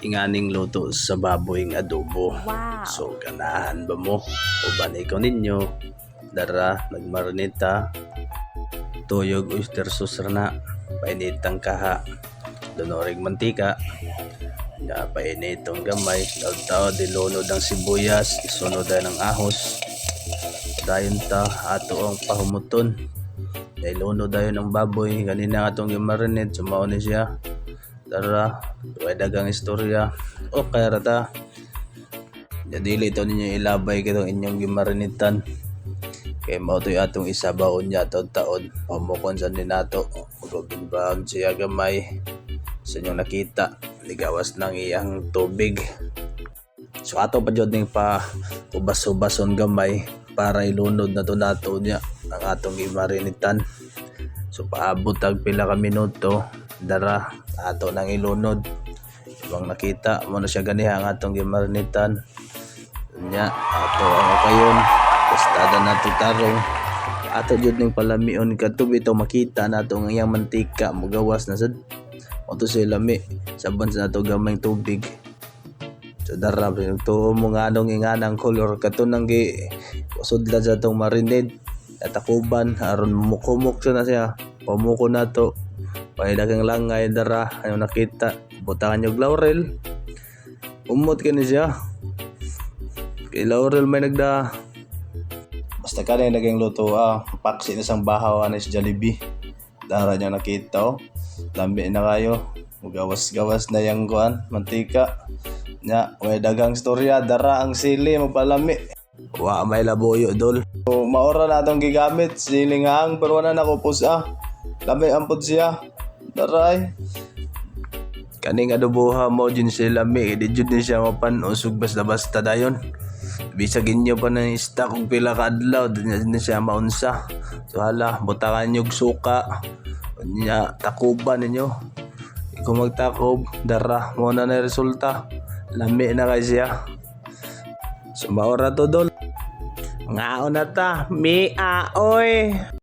inganing luto sa baboy ng adobo. Wow. So ganahan ba mo? O banay ko ninyo? Dara, nagmarinita. Tuyog oyster sauce na. Painitang kaha. Donorig mantika. Na painitong gamay. Tao dilunod ang sibuyas. Isunod ng ahos. Dayon ta ato ang pahumuton. Nailunod dayon ang baboy. Ganina atong gimarinate. Sumaon ni siya. Tara, tuway dagang istorya. O kaya rata. Dili ito ninyo ilabay kitong inyong gimarinitan. Kaya mautoy atong isabaon niya taon-taon. Pamukon sa ninato. Magubinbaan siya gamay. Sa inyong nakita. Ligawas ng iyang tubig. So ato pa dyan ng pa ubas-ubason gamay. Para ilunod na to nato niya. Ang atong gimarinitan. So paabot tag pila ka minuto. Dara ato nang ilunod. Ibang nakita mo na siya ganiha ang atong gimarinitan. Nya ato ang kayon. Pastada na to tarong. Ato jud ning palamion kadto bitaw makita nato ang iyang mantika mugawas na sad. Moto sila lami saban sa nato gamay tubig. So dara tuo mo nga anong inganang color kadto nang gi sudlan sa atong marinade. Atakuban aron mukumok na siya. Pamuko na to. Paidagang langay dara ayaw nakita. Butangan yung laurel. Umot ka ni siya. Kay laurel may nagda. Basta ka na yung naging luto paksi na sang bahaw na si Jollibee. Dara niya nakita Lambi na kayo. Gawas-gawas na yung kuan. Mantika. Nya, may dagang storya. Dara ang sili magpalami. Wa may labuyo dol. So, maora na itong gigamit. Silinghang pero wala na kupos Lami ampod siya. Daray. Kaning adoboha mo din sila lami. Di jud ni siya mapanusog basta-basta dayon. Bisag inyo pa ng stock kung pila ka adlaw. Di na siya maunsa. So hala, butakan nyo suka. Nya, takuban ninyo. Kung magtakob, dara. Muna na resulta. Lami na kay siya. So maora to dol. Ngaon na ta. Mi aoy.